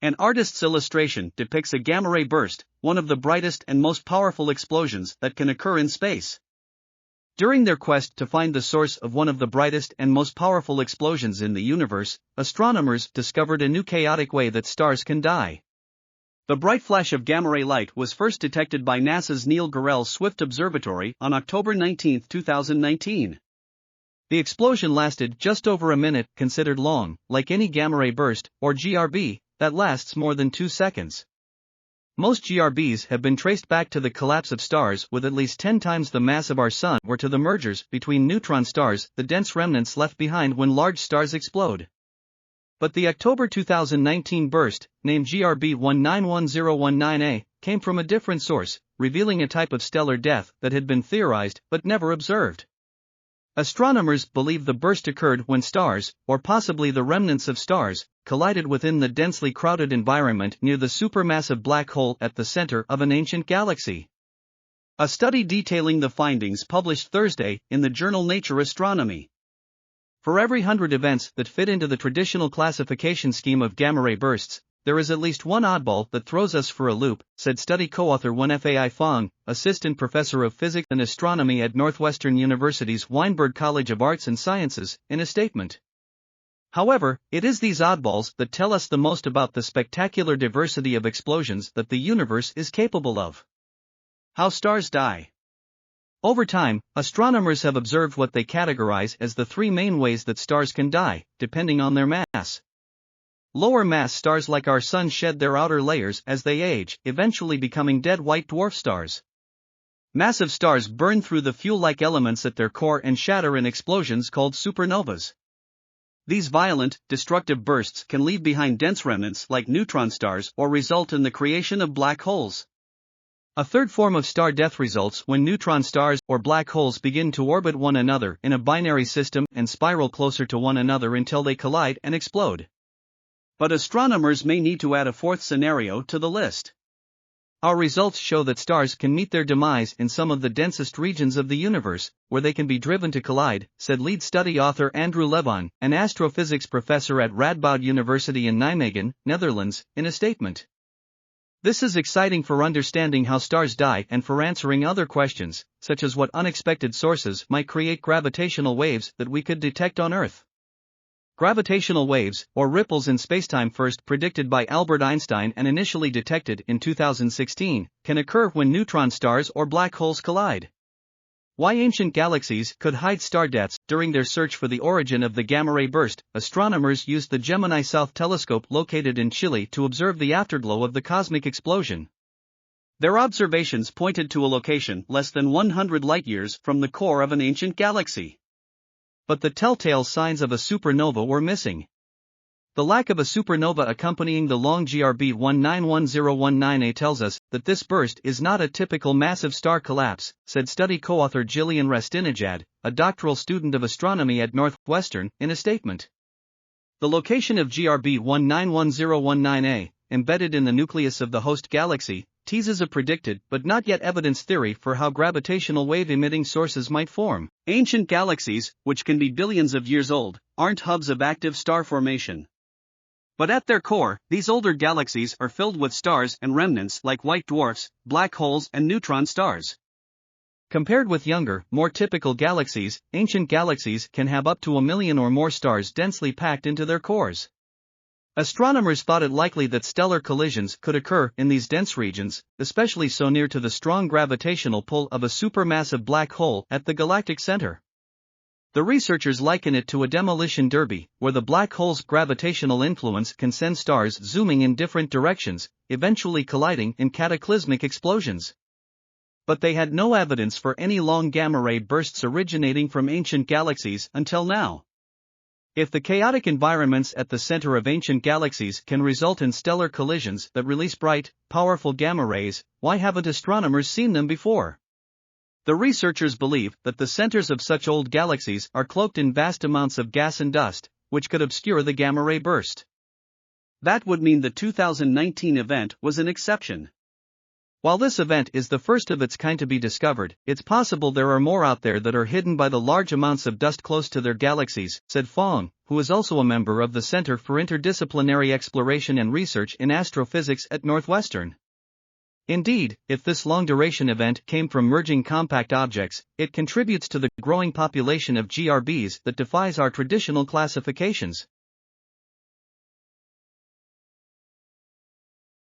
An artist's illustration depicts a gamma-ray burst, one of the brightest and most powerful explosions that can occur in space. During their quest to find the source of one of the brightest and most powerful explosions in the universe, astronomers discovered a new chaotic way that stars can die. The bright flash of gamma-ray light was first detected by NASA's Neil Gehrels Swift Observatory on October 19, 2019. The explosion lasted just over a minute, considered long, like any gamma-ray burst, or GRB, that lasts more than 2 seconds. Most GRBs have been traced back to the collapse of stars with at least 10 times the mass of our Sun, or to the mergers between neutron stars, the dense remnants left behind when large stars explode. But the October 2019 burst, named GRB 191019A, came from a different source, revealing a type of stellar death that had been theorized but never observed. Astronomers believe the burst occurred when stars, or possibly the remnants of stars, collided within the densely crowded environment near the supermassive black hole at the center of an ancient galaxy. A study detailing the findings published Thursday in the journal Nature Astronomy. For every 100 events that fit into the traditional classification scheme of gamma-ray bursts, there is at least one oddball that throws us for a loop, said study co-author Wenfei Fang, assistant professor of physics and astronomy at Northwestern University's Weinberg College of Arts and Sciences, in a statement. However, it is these oddballs that tell us the most about the spectacular diversity of explosions that the universe is capable of. How stars die. Over time, astronomers have observed what they categorize as the 3 main ways that stars can die, depending on their mass. Lower mass stars like our Sun shed their outer layers as they age, eventually becoming dead white dwarf stars. Massive stars burn through the fuel-like elements at their core and shatter in explosions called supernovas. These violent, destructive bursts can leave behind dense remnants like neutron stars or result in the creation of black holes. A third form of star death results when neutron stars or black holes begin to orbit one another in a binary system and spiral closer to one another until they collide and explode. But astronomers may need to add a 4th scenario to the list. Our results show that stars can meet their demise in some of the densest regions of the universe, where they can be driven to collide, said lead study author Andrew Levin, an astrophysics professor at Radboud University in Nijmegen, Netherlands, in a statement. This is exciting for understanding how stars die and for answering other questions, such as what unexpected sources might create gravitational waves that we could detect on Earth. Gravitational waves, or ripples in spacetime first predicted by Albert Einstein and initially detected in 2016, can occur when neutron stars or black holes collide. Why ancient galaxies could hide star deaths. During their search for the origin of the gamma-ray burst, astronomers used the Gemini South telescope located in Chile to observe the afterglow of the cosmic explosion. Their observations pointed to a location less than 100 light-years from the core of an ancient galaxy. But the telltale signs of a supernova were missing. The lack of a supernova accompanying the long GRB 191019A tells us that this burst is not a typical massive star collapse, said study co-author Jillian Rastinajad, a doctoral student of astronomy at Northwestern, in a statement. The location of GRB 191019A, embedded in the nucleus of the host galaxy, teases a predicted but not yet evidenced theory for how gravitational wave-emitting sources might form. Ancient galaxies, which can be billions of years old, aren't hubs of active star formation. But at their core, these older galaxies are filled with stars and remnants like white dwarfs, black holes and neutron stars. Compared with younger, more typical galaxies, ancient galaxies can have up to 1 million or more stars densely packed into their cores. Astronomers thought it likely that stellar collisions could occur in these dense regions, especially so near to the strong gravitational pull of a supermassive black hole at the galactic center. The researchers liken it to a demolition derby, where the black hole's gravitational influence can send stars zooming in different directions, eventually colliding in cataclysmic explosions. But they had no evidence for any long gamma-ray bursts originating from ancient galaxies until now. If the chaotic environments at the center of ancient galaxies can result in stellar collisions that release bright, powerful gamma rays, why haven't astronomers seen them before? The researchers believe that the centers of such old galaxies are cloaked in vast amounts of gas and dust, which could obscure the gamma-ray burst. That would mean the 2019 event was an exception. While this event is the first of its kind to be discovered, it's possible there are more out there that are hidden by the large amounts of dust close to their galaxies, said Fong, who is also a member of the Center for Interdisciplinary Exploration and Research in Astrophysics at Northwestern. Indeed, if this long-duration event came from merging compact objects, it contributes to the growing population of GRBs that defies our traditional classifications.